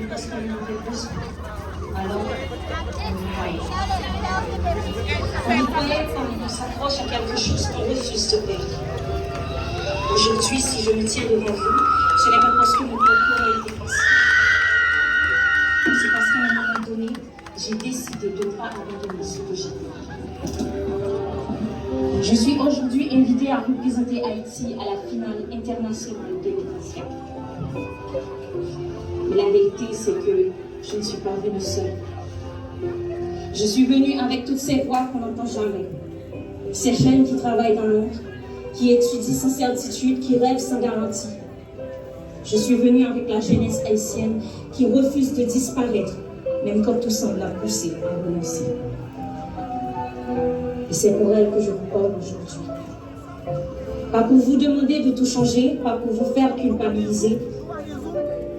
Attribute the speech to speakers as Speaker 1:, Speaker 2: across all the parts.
Speaker 1: parce qu'on en avait besoin. Alors, on y croyait quand on s'accroche à quelque chose qu'on refuse de perdre. Aujourd'hui, si je me tiens devant vous, ce n'est pas parce que mon parcours a été facile. C'est parce qu'à un moment donné, j'ai décidé de ne pas abandonner ce que j'ai. Je suis aujourd'hui invitée à représenter Haïti à la finale internationale 2024. Mais la vérité, c'est que je ne suis pas venue seule. Je suis venue avec toutes ces voix qu'on n'entend jamais. Ces jeunes qui travaillent dans l'ombre, qui étudient sans certitude, qui rêvent sans garantie. Je suis venue avec la jeunesse haïtienne qui refuse de disparaître, même quand tout semble la pousser à renoncer. Et c'est pour elle que je vous parle aujourd'hui. Pas pour vous demander de tout changer, pas pour vous faire culpabiliser,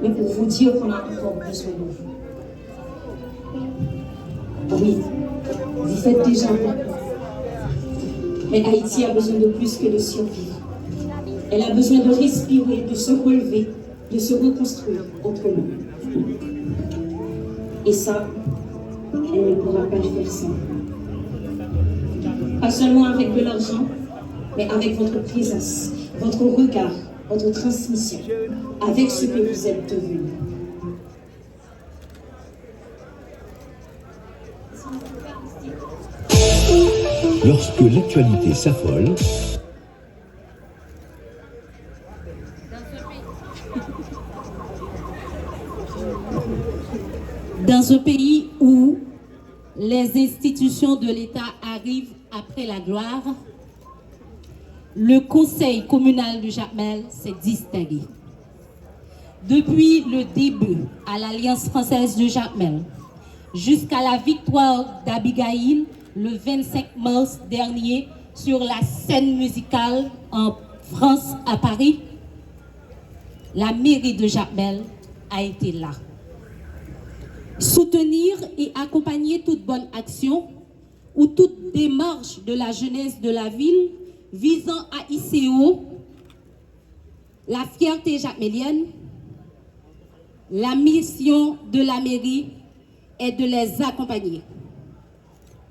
Speaker 1: mais pour vous dire qu'on a encore besoin de vous. Oui, vous faites déjà beaucoup. Mais Haïti a besoin de plus que de survivre. Elle a besoin de respirer, de se relever, de se reconstruire autrement. Et ça, elle ne pourra pas le faire sans. Pas seulement avec de l'argent, mais avec votre présence, votre regard, votre transmission, avec ce que vous êtes devenus.
Speaker 2: Lorsque l'actualité s'affole,
Speaker 3: dans un pays où les institutions de l'État arrivent après la gloire, le conseil communal de Jacmel s'est distingué. Depuis le début à l'Alliance française de Jacmel, jusqu'à la victoire d'Abigail le 25 mars dernier sur la scène musicale en France à Paris, la mairie de Jacmel a été là. Soutenir et accompagner toute bonne action ou toute démarche de la jeunesse de la ville visant à hisser haut la fierté jacmélienne. La mission de la mairie est de les accompagner.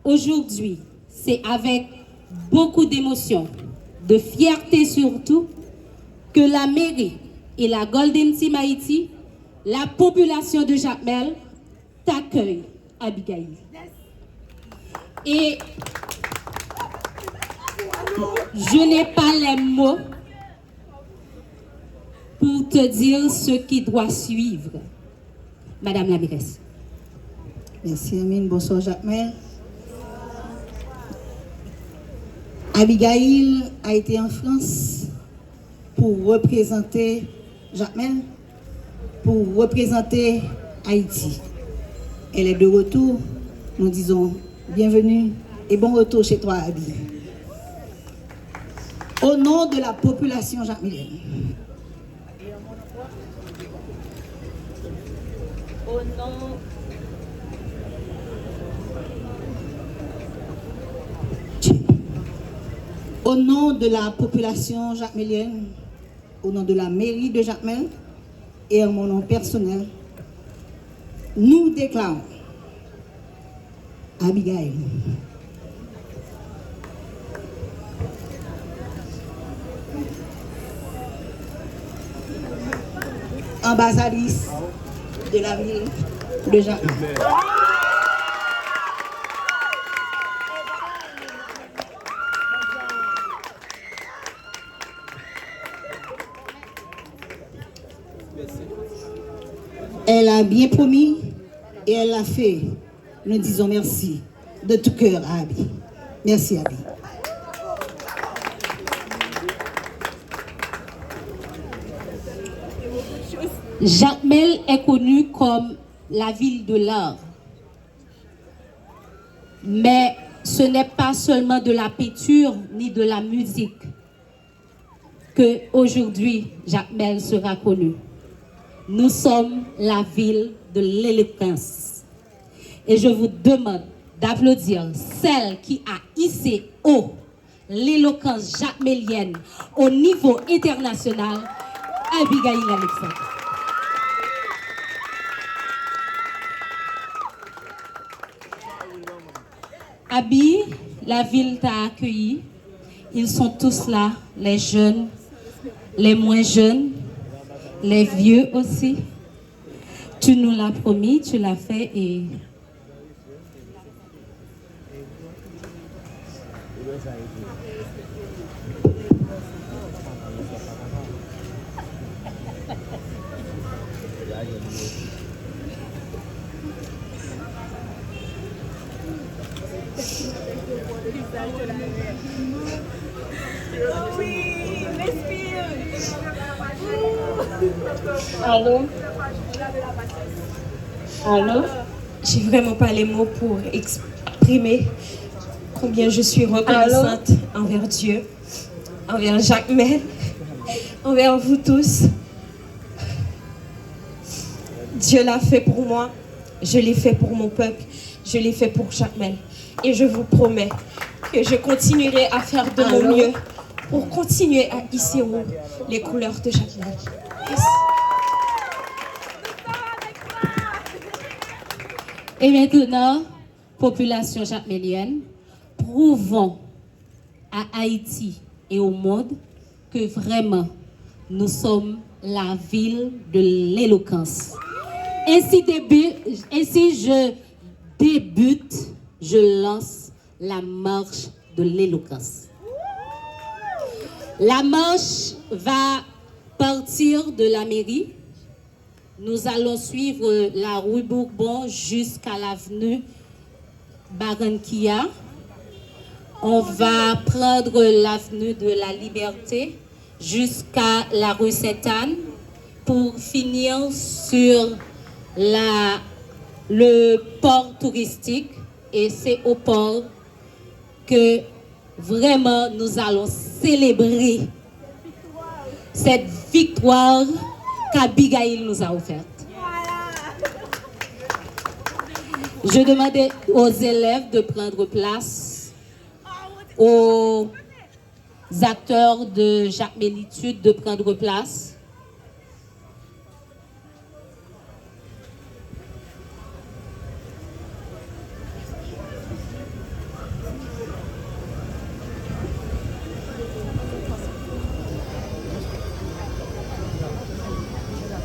Speaker 3: Aujourd'hui, c'est avec beaucoup d'émotion, de fierté surtout, que la mairie et la Golden Team Haïti, la population de Jacmel, t'accueille, Abigail. Et je n'ai pas les mots pour te dire ce qui doit suivre, Madame la mairesse.
Speaker 4: Merci Amine, bonsoir Jacmel. Abigail a été en France pour représenter Jacmel, pour représenter Haïti. Elle est de retour, nous disons bienvenue et bon retour chez toi, Abi. Au nom de la population jacmelienne, au nom de la population jacmelienne, au nom de la mairie de Jacmel et en mon nom personnel, nous déclarons Abigail ambassadrice de la ville de Jacmel. Elle a bien promis et elle l'a fait. Nous disons merci de tout cœur à Abi. Merci Abi.
Speaker 3: Jacmel est connue comme la ville de l'art. Mais ce n'est pas seulement de la peinture ni de la musique que aujourd'hui Jacmel sera connue. Nous sommes la ville de l'éloquence. Et je vous demande d'applaudir celle qui a hissé haut l'éloquence jacmélienne au niveau international, Abigail Alexandre. Abby, la ville t'a accueilli. Ils sont tous là, les jeunes, les moins jeunes, les vieux aussi. Tu nous l'as promis, tu l'as fait et...
Speaker 5: Allô? Allô? J'ai vraiment pas les mots pour exprimer combien je suis reconnaissante envers Dieu, envers Jacmel, envers vous tous. Dieu l'a fait pour moi, je l'ai fait pour mon peuple, je l'ai fait pour Jacmel. Et je vous promets que je continuerai à faire de mon mieux pour continuer à hisser haut les couleurs de Jacmel. Yes.
Speaker 3: Et maintenant, population jacmélienne, prouvons à Haïti et au monde que vraiment nous sommes la ville de l'éloquence. Ainsi, je lance la marche de l'éloquence. La marche va partir de la mairie. Nous allons suivre la rue Bourbon jusqu'à l'avenue Barranquilla. On va prendre l'avenue de la Liberté jusqu'à la rue Sainte-Anne pour finir sur le port touristique. Et c'est au port que vraiment nous allons célébrer cette victoire qu'Abigail nous a offerte. Je demandais aux élèves de prendre place, aux acteurs de Jacmélitude de prendre place.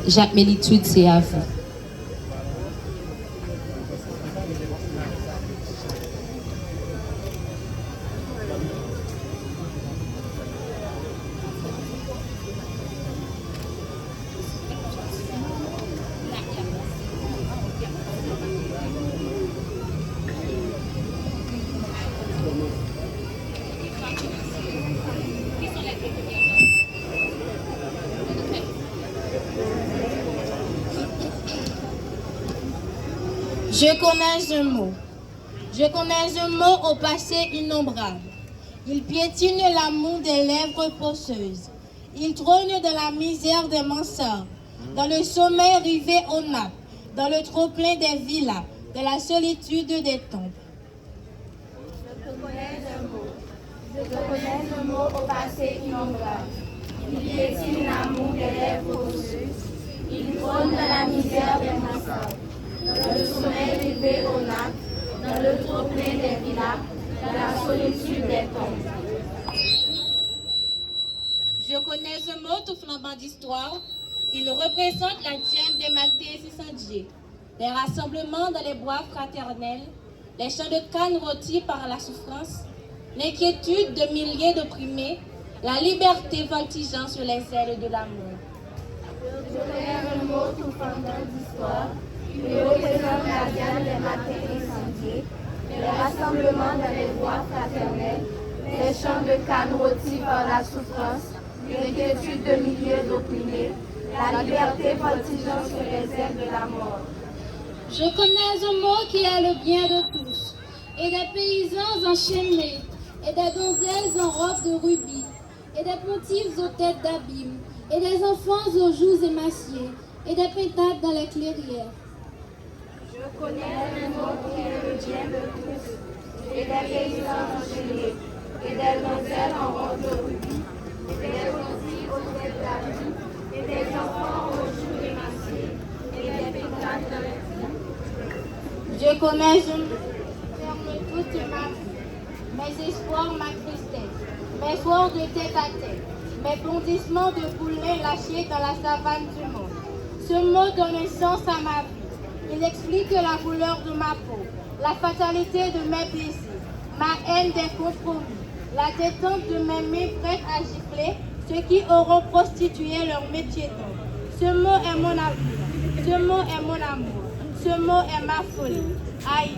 Speaker 3: Jacmélitude, c'est à vous.
Speaker 6: Je connais un mot. Je connais un mot au passé innombrable. Il piétine l'amour des lèvres fausseuses. Il trône dans la misère des mansards, dans le sommeil rivé aux nappes, dans le trop-plein des villas, de la solitude des tombes.
Speaker 7: Je connais un mot au passé innombrable. Il piétine l'amour des lèvres fausseuses. Il trône dans la misère des mansards, dans le sommeil rivé aux nappes, dans le trop-plein des villas, dans la solitude des tombes.
Speaker 6: Je connais ce mot tout flambant d'histoire. Il représente la diane des matés incendiés, les rassemblements dans les bois fraternels, les champs de canne rôtis par la souffrance, l'inquiétude de milliers d'opprimés, la liberté voltigeant sur les ailes de l'amour.
Speaker 7: Je connais un mot tout flambant d'histoire. Il représente la diane des matés incendiés, les rassemblements dans les bois fraternels, les champs de canne rôtis par la souffrance, l'inquiétude de milliers d'opprimés, la liberté voltigeant sur les ailes de la mort.
Speaker 6: Je connais un mot qui est le bien de tous, et des paysans enchaînés, et des donzelles en robe de rubis, et des pontifs aux têtes d'abîme, et des enfants aux joues émaciées, et des pétales dans les clairières.
Speaker 7: Je connais un mot qui est le bien de tous, et des paysans enchaînés, et des donzelles en robe de rubis, et des pontifs aux têtes d'abîme, et des enfants aux joues émaciées, et des pétales dans les clairières.
Speaker 6: Je connais un... Ferme toute ma mes espoirs, ma tristesse, mes soirs de tête à tête, mes bondissements de poulets lâchés dans la savane du monde. Ce mot donne un sens à ma vie. Il explique la couleur de ma peau, la fatalité de mes plaisirs, ma haine des compromis, la détente de mes mains prêtes à gifler ceux qui auront prostitué leur métier d'homme. Ce mot est mon avenir, ce mot est mon amour, ce mot est ma folie. Aïe.